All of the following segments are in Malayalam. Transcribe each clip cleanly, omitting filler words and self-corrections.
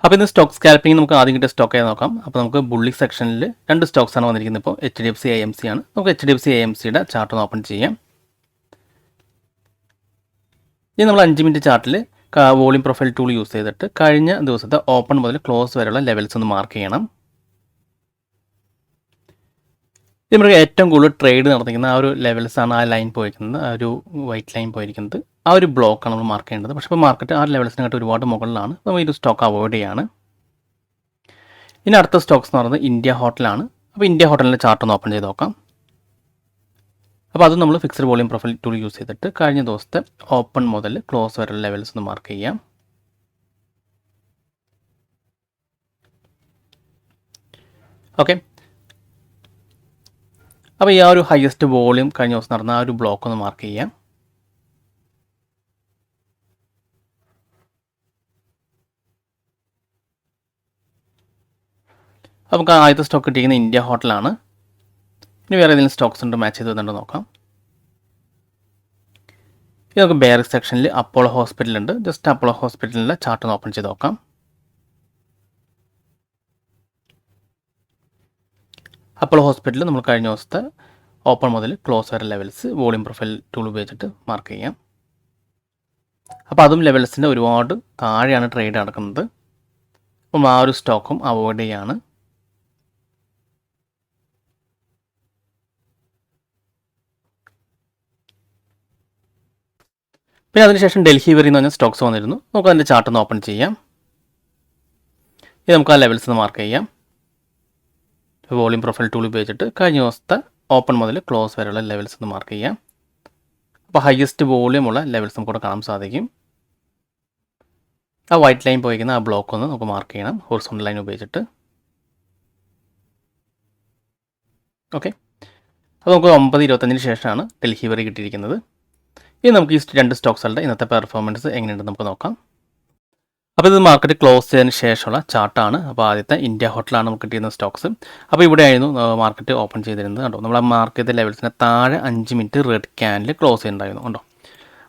അപ്പോൾ ഇന്ന് സ്റ്റോക്ക് സ്കാൽപ്പിംഗ് നമുക്ക് ആദ്യം കിട്ടിയ സ്റ്റോക്ക് ആയി നോക്കാം. അപ്പോൾ നമുക്ക് ബുള്ളിഷ് സെക്ഷനിൽ രണ്ട് സ്റ്റോക്സ് ആണ് വന്നിരിക്കുന്നത്. ഇപ്പോൾ HDFC AMC ആണ്. നമുക്ക് HDFC AMCയുടെ ചാർട്ട് ഒന്ന് ഓപ്പൺ ചെയ്യാം. ഇനി നമ്മൾ 5 മിനിറ്റ് ചാർട്ടിൽ വോളിയം പ്രൊഫൈൽ ടൂൾ യൂസ് ചെയ്തിട്ട് കഴിഞ്ഞ ദിവസത്തെ ഓപ്പൺ മുതൽ ക്ലോസ് വരെയുള്ള ലെവൽസ് ഒന്ന് മാർക്ക് ചെയ്യണം. ഇത് നമുക്ക് ഏറ്റവും കൂടുതൽ ട്രേഡ് നടത്തിക്കുന്ന ആ ഒരു ലെവൽസാണ് ആ ലൈൻ പോയിരിക്കുന്നത്, ആ ഒരു വൈറ്റ് ലൈൻ പോയിരിക്കുന്നത്. ആ ഒരു ബ്ലോക്കാണ് നമ്മൾ മാർക്ക് ചെയ്യേണ്ടത്. പക്ഷേ ഇപ്പോൾ മാർക്കറ്റ് ആ ലെവൽസിനായിട്ട് ഒരുപാട് മുകളിലാണ്. അപ്പോൾ ഈ ഒരു സ്റ്റോക്ക് അവോയ്ഡ് ചെയ്യാണ്. ഇനി അടുത്ത സ്റ്റോക്സ് എന്ന് പറയുന്നത് ഇന്ത്യ ഹോട്ടലാണ്. അപ്പോൾ ഇന്ത്യ ഹോട്ടലിൻ്റെ ചാർട്ട് ഒന്ന് ഓപ്പൺ ചെയ്ത് നോക്കാം. അപ്പോൾ അത് നമ്മൾ fixed volume profile tool use ചെയ്തിട്ട് കഴിഞ്ഞ ദിവസത്തെ ഓപ്പൺ മുതൽ ക്ലോസ് വരെയുള്ള ലെവൽസ് ഒന്ന് മാർക്ക് ചെയ്യാം. ഓക്കെ, അപ്പോൾ ഈ ആ ഒരു ഹയസ്റ്റ് വോളിയം കഴിഞ്ഞ ദിവസം നടന്ന ആ ഒരു ബ്ലോക്ക് ഒന്ന് മാർക്ക് ചെയ്യാം. നമുക്ക് ആദ്യത്തെ സ്റ്റോക്ക് കിട്ടിയിരിക്കുന്നത് ഇന്ത്യ ഹോട്ടലാണ്. ഇനി വേറെ ഏതെങ്കിലും സ്റ്റോക്സ് ഉണ്ട് മാച്ച് ചെയ്ത് വന്നിട്ട് നോക്കാം. ഇത് നമുക്ക് ബെയറിഷ് സെക്ഷനിൽ അപ്പോളോ ഹോസ്പിറ്റലുണ്ട്. ജസ്റ്റ് അപ്പോളോ ഹോസ്പിറ്റലിൻ്റെ ചാർട്ട് ഒന്ന് ഓപ്പൺ ചെയ്ത് നോക്കാം. അപ്പോളോ ഹോസ്പിറ്റലിൽ നമ്മൾ കഴിഞ്ഞ ദിവസത്തെ ഓപ്പൺ മുതൽ ക്ലോസ് വരെ ലെവൽസ് വോളിയം പ്രൊഫൈൽ ടൂൾ ഉപയോഗിച്ചിട്ട് മാർക്ക് ചെയ്യാം. അപ്പോൾ അതും ലെവൽസിൻ്റെ ഒരുപാട് താഴെയാണ് ട്രേഡ് നടക്കുന്നത്. അപ്പം ആ ഒരു സ്റ്റോക്കും അവോയ്ഡ് ചെയ്യാണ്. പിന്നെ അതിനുശേഷം ഡൽഹി വെറി എന്ന് പറഞ്ഞ സ്റ്റോക്സ് വന്നിരുന്നു. നമുക്ക് അതിൻ്റെ ചാർട്ട് ഒന്ന് ഓപ്പൺ ചെയ്യാം. ഇത് നമുക്ക് ആ ലെവൽസ് ഒന്ന് മാർക്ക് ചെയ്യാം. വോളിയം പ്രൊഫൈൽ ടൂൾ ഉപയോഗിച്ചിട്ട് കഴിഞ്ഞ ദിവസത്തെ ഓപ്പൺ മുതൽ ക്ലോസ് വരെയുള്ള ലെവൽസ് ഒന്ന് മാർക്ക് ചെയ്യാം. അപ്പോൾ ഹയസ്റ്റ് വോളിയം ഉള്ള ലെവൽസ് നമുക്ക് ഇവിടെ കാണാൻ സാധിക്കും. ആ വൈറ്റ് ലൈൻ പോയിരിക്കുന്ന ആ ബ്ലോക്ക് ഒന്ന് നമുക്ക് മാർക്ക് ചെയ്യണം ഹൊറിസോണ്ടൽ ലൈൻ ഉപയോഗിച്ചിട്ട്. ഓക്കെ, അപ്പോൾ നമുക്ക് 9:25 ശേഷമാണ് ഡൽഹി വെറി കിട്ടിയിരിക്കുന്നത്. ഇനി നമുക്ക് ഈ രണ്ട് സ്റ്റോക്സുകളുടെ ഇന്നത്തെ പെർഫോമൻസ് എങ്ങനെയുണ്ടെന്ന് നമുക്ക് നോക്കാം. അപ്പോൾ ഇത് മാർക്കറ്റ് ക്ലോസ് ചെയ്തതിന് ശേഷമുള്ള ചാർട്ടാണ്. അപ്പോൾ ആദ്യത്തെ ഇന്ത്യ ഹോട്ടലാണ് നമുക്ക് കിട്ടിയിരുന്ന സ്റ്റോക്സ്. അപ്പോൾ ഇവിടെയായിരുന്നു മാർക്കറ്റ് ഓപ്പൺ ചെയ്തിരുന്നത് കണ്ടോ. നമ്മൾ ആ മാർക്കറ്റ് ലെവൽസിന് താഴെ 5 മിനിറ്റ് റെഡ് ക്യാനിൽ ക്ലോസ് ചെയ്യുന്നുണ്ടായിരുന്നു കണ്ടോ.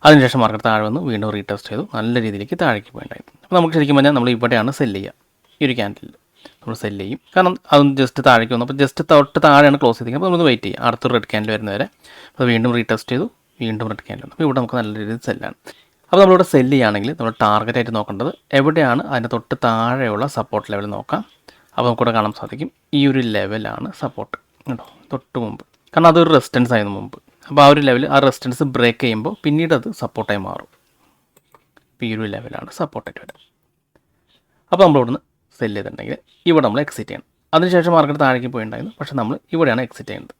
അതിനുശേഷം മാർക്കറ്റ് താഴെ വന്ന് വീണ്ടും റീടെസ്റ്റ് ചെയ്തു, നല്ല രീതിയിലേക്ക് താഴേക്ക് പോയിട്ടുണ്ടായിരുന്നു. അപ്പോൾ നമുക്ക് ശരിക്കും പറഞ്ഞാൽ നമ്മൾ ഇവിടെയാണ് സെല്ല് ചെയ്യുക. ഈ ഒരു ക്യാൻഡിൽ നമ്മൾ സെല്ല് ചെയ്യും, കാരണം അതൊന്ന് ജസ്റ്റ് താഴേക്ക് വന്നു. അപ്പോൾ ജസ്റ്റ് തൊട്ട് താഴെയാണ് ക്ലോസ് ചെയ്തിരിക്കുന്നത്. അപ്പോൾ നമ്മൾ വെയിറ്റ് ചെയ്യും അടുത്തൊരു റെഡ് ക്യാൻഡിൽ വരുന്നവരെ. അപ്പോൾ വീണ്ടും റീടെസ്റ്റ് ചെയ്തു, വീണ്ടും റെഡ് ക്യാൻഡിൽ വന്നു. അപ്പോൾ ഇവിടെ നമുക്ക് നല്ല രീതിയിൽ സെല്ലാണ്. അപ്പോൾ നമ്മളിവിടെ സെല്ല് ചെയ്യുകയാണെങ്കിൽ നമ്മൾ ടാർഗറ്റായിട്ട് നോക്കേണ്ടത് എവിടെയാണ് അതിൻ്റെ തൊട്ട് താഴെയുള്ള സപ്പോർട്ട് ലെവൽ നോക്കാം. അപ്പോൾ നമുക്കിവിടെ കാണാൻ സാധിക്കും ഈ ഒരു ലെവലാണ് സപ്പോർട്ട് കേട്ടോ, തൊട്ട് മുമ്പ്. കാരണം അതൊരു റെസിസ്റ്റൻസ് ആയിരുന്നു മുമ്പ്. അപ്പോൾ ആ ഒരു ലെവൽ, ആ റെസിസ്റ്റൻസ് ബ്രേക്ക് ചെയ്യുമ്പോൾ പിന്നീട് അത് സപ്പോർട്ടായി മാറും. അപ്പോൾ ഈ ഒരു ലെവലാണ് സപ്പോർട്ടായിട്ട് വരിക. അപ്പോൾ നമ്മളിവിടുന്ന് സെല്ല് ചെയ്തിട്ടുണ്ടെങ്കിൽ ഇവിടെ നമ്മൾ എക്സിറ്റ് ചെയ്യണം. അതിനുശേഷം മാർക്കറ്റ് താഴേക്ക് പോയിട്ടുണ്ടായിരുന്നു, പക്ഷേ നമ്മൾ ഇവിടെയാണ് എക്സിറ്റ് ചെയ്യുന്നത്.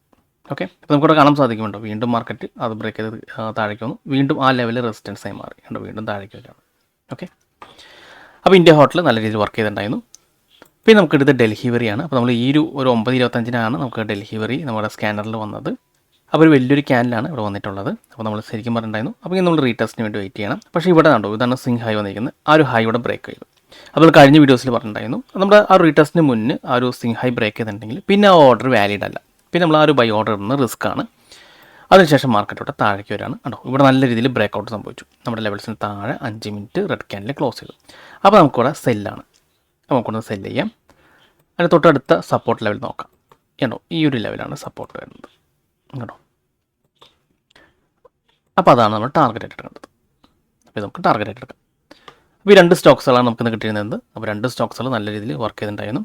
ഓക്കെ, അപ്പോൾ നമുക്കിവിടെ കാണാൻ സാധിക്കുന്നുണ്ടോ, വീണ്ടും മാർക്കറ്റ് അത് ബ്രേക്ക് ചെയ്ത് താഴേക്ക് വന്നു, വീണ്ടും ആ ലെവൽ റെസിസ്റ്റൻസ് ആയി മാറി കണ്ടോ, വീണ്ടും താഴേക്ക് വരികയാണ്. ഓക്കെ, അപ്പോൾ ഇന്ത്യ ഹോട്ടൽ നല്ല രീതിയിൽ വർക്ക് ചെയ്തിട്ടുണ്ടായിരുന്നു. പിന്നെ നമുക്ക് എടുത്ത് ഡൽഹി വെറിയാണ്. അപ്പോൾ നമ്മൾ ഈ ഒരു 9:25 നമുക്ക് ഡൽഹി വെറി നമ്മുടെ സ്കാനറിൽ വന്നത്. അപ്പോൾ ഒരു വലിയൊരു ക്യാനിലാണ് ഇവിടെ വന്നിട്ടുള്ളത്. അപ്പോൾ നമ്മൾ ശരിക്കും പറഞ്ഞിട്ടുണ്ടായിരുന്നു. അപ്പോൾ ഇനി നമ്മൾ റീടെസ്റ്റിന് വേണ്ടി വെയിറ്റ് ചെയ്യണം. പക്ഷേ ഇവിടെ കണ്ടോ, ഇതാണ് സ്വിംഗ് ഹൈ വന്നിരിക്കുന്നത്. ആ ഒരു ഹൈ ഇവിടെ ബ്രേക്ക് ചെയ്തു. അപ്പോൾ കഴിഞ്ഞ വീഡിയോസിൽ പറഞ്ഞിട്ടുണ്ടായിരുന്നു, നമ്മുടെ ആ റീടെസ്റ്റിന് മുന്നേ ആ ഒരു സ്വിംഗ് ഹൈ ബ്രേക്ക് ചെയ്തിട്ടുണ്ടെങ്കിൽ പിന്നെ ആ ഓർഡർ വാലിഡ് അല്ല. പിന്നെ നമ്മൾ ആ ഒരു ബൈ ഓർഡർ ഇടുന്ന റിസ്ക് ആണ്. അതിനുശേഷം മാർക്കറ്റ് ഇവിടെ താഴേക്ക് വരാണ് കണ്ടോ. ഇവിടെ നല്ല രീതിയിൽ ബ്രേക്ക് ഔട്ട് സംഭവിച്ചു. നമ്മുടെ ലെവൽസിന് താഴെ 5 മിനിറ്റ് റെഡ് ക്യാൻഡിൽ ക്ലോസ് ചെയ്തു. അപ്പോൾ നമുക്കിവിടെ സെല്ലാണ്. അപ്പോൾ നമുക്കൊന്ന് സെല്ല് ചെയ്യാം. അതിന് തൊട്ടടുത്ത സപ്പോർട്ട് ലെവൽ നോക്കാം കണ്ടോ. ഈ ഒരു ലെവലാണ് സപ്പോർട്ട് വരുന്നത് കേട്ടോ. അപ്പോൾ അതാണ് നമ്മൾ ടാർഗറ്റ് ആയിട്ട് എടുക്കേണ്ടത്. അപ്പോൾ നമുക്ക് ടാർഗറ്റ് ആയിട്ട് എടുക്കാം. അപ്പോൾ ഈ രണ്ട് സ്റ്റോക്സുകളാണ് നമുക്കിന്ന് കിട്ടിയിരുന്നത്. അപ്പോൾ രണ്ട് സ്റ്റോക്സുകൾ നല്ല രീതിയിൽ വർക്ക് ചെയ്തിട്ടുണ്ടായിരുന്നു.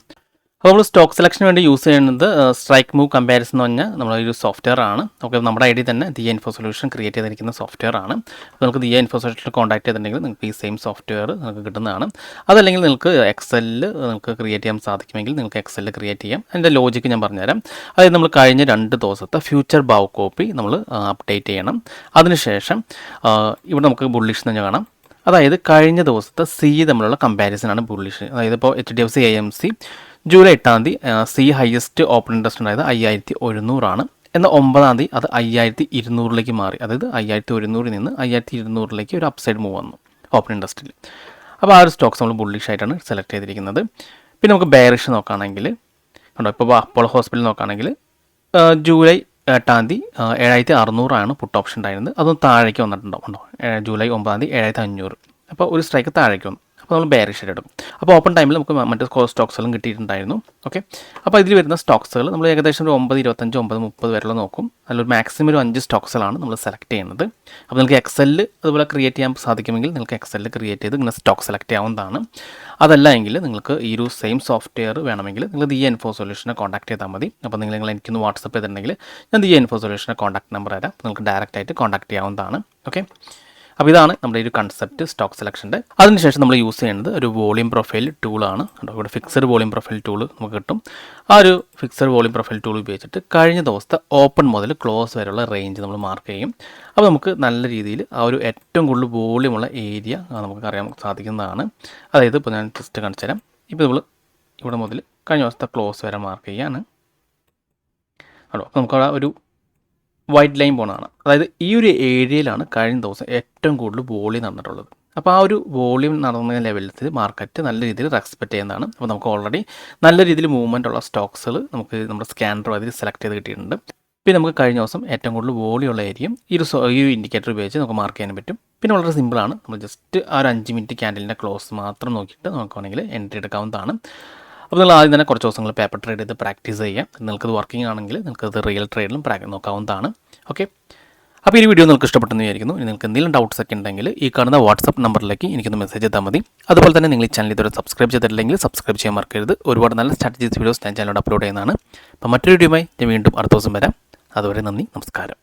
അപ്പോൾ നമ്മൾ സ്റ്റോക്ക് സെലക്ഷന് വേണ്ടി യൂസ് ചെയ്യുന്നത് സ്ട്രൈക്ക് മൂവ് കമ്പാരിസൺ എന്ന് പറഞ്ഞാൽ നമ്മളൊരു സോഫ്റ്റ്വെയർ ആണ്. ഓക്കെ, നമ്മുടെ ഐ ഡി തന്നെ ദിയ ഇൻഫോ സൊല്യൂഷൻ ക്രിയേറ്റ് ചെയ്തിരിക്കുന്ന സോഫ്റ്റ്വെയർ ആണ്. അപ്പോൾ നിങ്ങൾക്ക് ദിയ ഇൻഫോ സൊല്യൂഷനിൽ കോൺടാക്ട് ചെയ്തിട്ടുണ്ടെങ്കിൽ നിങ്ങൾക്ക് ഈ സെയിം സോഫ്റ്റ്വെയർ നിങ്ങൾക്ക് കിട്ടുന്നതാണ്. അതല്ലെങ്കിൽ നിങ്ങൾക്ക് എക്സലിൽ നിങ്ങൾക്ക് ക്രിയേറ്റ് ചെയ്യാൻ സാധിക്കുമെങ്കിൽ നിങ്ങൾക്ക് എക്സലിൽ ക്രിയേറ്റ് ചെയ്യാം. അതിൻ്റെ ലോജിക്ക് ഞാൻ പറഞ്ഞുതരാം. അതായത് നമ്മൾ കഴിഞ്ഞ 2 ദിവസത്തെ ഫ്യൂച്ചർ ബൗ കോപ്പി നമ്മൾ അപ്ഡേറ്റ് ചെയ്യണം. അതിനുശേഷം ഇവിടെ നമുക്ക് ബുള്ളിഷ് എന്ന് കാണാം. അതായത് കഴിഞ്ഞ ദിവസത്തെ സി തമ്മിലുള്ള കമ്പാരിസനാണ് ബുള്ളിഷ്. അതായത് ഇപ്പോൾ HDFC AMC July 8 C highest open interest ഉണ്ടായത് 5100 എന്നാൽ 9 അത് 5200 മാറി. അതായത് 5100 നിന്ന് 5200 ഒരു അപ്സൈഡ് മൂവ് വന്നു ഓപ്പൺ ഇൻട്രസ്റ്റിൽ. അപ്പോൾ ആ ഒരു സ്റ്റോക്സ് നമ്മൾ ബുള്ളിഷ് ആയിട്ടാണ് സെലക്ട് ചെയ്തിരിക്കുന്നത്. പിന്നെ നമുക്ക് ബെയറിഷ് നോക്കുകയാണെങ്കിൽ കണ്ടോ, ഇപ്പോൾ അപ്പോളോ ഹോസ്പിറ്റൽ നോക്കുകയാണെങ്കിൽ ജൂലൈ 8 7600 പുട്ട് ഓപ്ഷൻ ഉണ്ടായിരുന്നത്. അതൊന്ന് താഴേക്ക് വന്നിട്ടുണ്ടാവും കണ്ടോ. ജൂലൈ 9 7500. അപ്പോൾ ഒരു സ്ട്രൈക്ക് താഴേക്ക് വന്നു. അപ്പോൾ നമ്മൾ ബെയറിഷ് എടുക്കും. അപ്പോൾ ഓപ്പൺ ടൈമിൽ നമുക്ക് മറ്റ് സ്റ്റോക്സുകളും കിട്ടിയിട്ടുണ്ടായിരുന്നു. ഓക്കെ, അപ്പോൾ ഇതിൽ വരുന്ന സ്റ്റോക്സുകൾ നമ്മൾ ഏകദേശം ഒരു 9.25 9.30 വരെയുള്ള നോക്കും. അതിലൊരു മാക്സിമം ഒരു 5 സ്റ്റോക്സുകളാണ് നമ്മൾ സെലക്ട് ചെയ്യുന്നത്. അപ്പോൾ നിങ്ങൾക്ക് എക്സലിൽ അതുപോലെ ക്രിയേറ്റ് ചെയ്യാൻ സാധിക്കുമെങ്കിൽ നിങ്ങൾക്ക് എക്സലിൽ ക്രിയേറ്റ് ചെയ്ത് ഇങ്ങനെ സ്റ്റോക്ക് സെലക്ട് ചെയ്യാവുന്നതാണ്. അതല്ല എങ്കിൽ നിങ്ങൾക്ക് ഈ ഒരു സെയിം സോഫ്റ്റ്വെയർ വേണമെങ്കിൽ നിങ്ങൾ ദി ഇൻഫോ സൊല്യൂഷനെ കോൺടാക്ട് ചെയ്താൽ മതി. അപ്പോൾ നിങ്ങൾ എനിക്കൊന്ന് വാട്സപ്പ് ചെയ്തിട്ടുണ്ടെങ്കിൽ ഞാൻ ദി ഇൻഫോ സൊല്യൂഷനെ കോൺടാക്ട് നമ്പർ തരാം. നിങ്ങൾക്ക് ഡയറക്റ്റ് ആയിട്ട് കോൺടാക്ട് ചെയ്യാവുന്നതാണ്. ഓക്കെ, അപ്പോൾ ഇതാണ് നമ്മുടെ ഒരു കൺസെപ്റ്റ് സ്റ്റോക്ക് സെലക്ഷൻ്റെ. അതിനുശേഷം നമ്മൾ യൂസ് ചെയ്യുന്നത് ഒരു വോളിയം പ്രൊഫൈൽ ടൂളാണ്. ഇവിടെ ഫിക്സഡ് വോളിയം പ്രൊഫൈൽ ടൂൾ നമുക്ക് കിട്ടും. ആ ഒരു ഫിക്സഡ് വോളിയം പ്രൊഫൈൽ ടൂൾ ഉപയോഗിച്ചിട്ട് കഴിഞ്ഞ ദിവസത്തെ ഓപ്പൺ മുതൽ ക്ലോസ് വരെയുള്ള റേഞ്ച് നമ്മൾ മാർക്ക് ചെയ്യും. അപ്പോൾ നമുക്ക് നല്ല രീതിയിൽ ആ ഒരു ഏറ്റവും കൂടുതൽ വോളിയമുള്ള ഏരിയ നമുക്ക് അറിയാൻ സാധിക്കുന്നതാണ്. അതായത് ഇപ്പോൾ ഞാൻ ജസ്റ്റ് കാണിച്ചു തരാം. ഇപ്പോൾ നമ്മൾ ഇവിടെ മുതൽ കഴിഞ്ഞ ദിവസത്തെ ക്ലോസ് വരെ മാർക്ക് ചെയ്യാണ്. അപ്പോൾ നമുക്ക് ആ ഒരു വൈറ്റ് ലൈൻ പോണതാണ്. അതായത് ഈ ഒരു ഏരിയയിലാണ് കഴിഞ്ഞ ദിവസം ഏറ്റവും കൂടുതൽ വോളിയം നടന്നിട്ടുള്ളത്. അപ്പോൾ ആ ഒരു വോളിയം നടന്ന ലെവലിൽ മാർക്കറ്റ് നല്ല രീതിയിൽ റെസ്പെക്റ്റ് ചെയ്യുന്നതാണ്. അപ്പോൾ നമുക്ക് ഓൾറെഡി നല്ല രീതിയിൽ മൂവ്മെൻ്റ് ഉള്ള സ്റ്റോക്സുകൾ നമുക്ക് നമ്മുടെ സ്കാനർ അതിൽ സെലക്ട് ചെയ്ത് കിട്ടിയിട്ടുണ്ട്. പിന്നെ നമുക്ക് കഴിഞ്ഞ ദിവസം ഏറ്റവും കൂടുതൽ വോളിയം ഉള്ള ഏരിയയും ഈ ഒരു ഇൻഡിക്കേറ്റർ ഉപയോഗിച്ച് നമുക്ക് മാർക്ക് ചെയ്യാൻ പറ്റും. പിന്നെ വളരെ സിമ്പിളാണ്. നമ്മൾ ജസ്റ്റ് ആ ഒരു 5 മിനിറ്റ് ക്യാൻഡലിൻ്റെ ക്ലോസ് മാത്രം നോക്കിയിട്ട് നമുക്ക് വേണമെങ്കിൽ എൻട്രി എടുക്കാവുന്നതാണ്. അപ്പോൾ നിങ്ങൾ ആദ്യം തന്നെ കുറച്ച് ദിവസങ്ങൾ പേപ്പർ ട്രേഡ് ചെയ്ത് പ്രാക്ടീസ് ചെയ്യാം. നിങ്ങൾക്കത് വർക്കിംഗ് ആണെങ്കിൽ നിങ്ങൾക്കത് റിയൽ ട്രേഡിലും നോക്കാവുന്നതാണ്. ഓക്കെ, അപ്പോൾ ഈ വീഡിയോ നിങ്ങൾക്ക് ഇഷ്ടപ്പെട്ടെന്ന് വിചാരിക്കുന്നു. ഇനി നിങ്ങൾക്ക് എന്തെങ്കിലും ഡൗട്ട്സ് ഒക്കെ ഉണ്ടെങ്കിൽ ഈ കാണുന്ന വാട്സപ്പ് നമ്പറിലേക്ക് എനിക്കൊന്ന് മെസ്സേജ് ചെയ്താൽ മതി. അതുപോലെ തന്നെ നിങ്ങൾ ഈ ചാനൽ ഇതുവരെ സബ്സ്ക്രൈബ് ചെയ്തിട്ടില്ലെങ്കിൽ സബ്സ്ക്രൈബ് ചെയ്യാൻ മറക്കരുത്. ഒരുപാട് നല്ല സ്ട്രാറ്റജീസ് വീഡിയോസ് ഞാൻ ചാനലിൽ അപ്ലോഡ് ചെയ്യുന്നതാണ്. അപ്പോൾ മറ്റൊരു വീഡിയോയുമായി ഞാൻ വീണ്ടും അടുത്ത ദിവസം വരാം. അതുവരെ നന്ദി, നമസ്കാരം.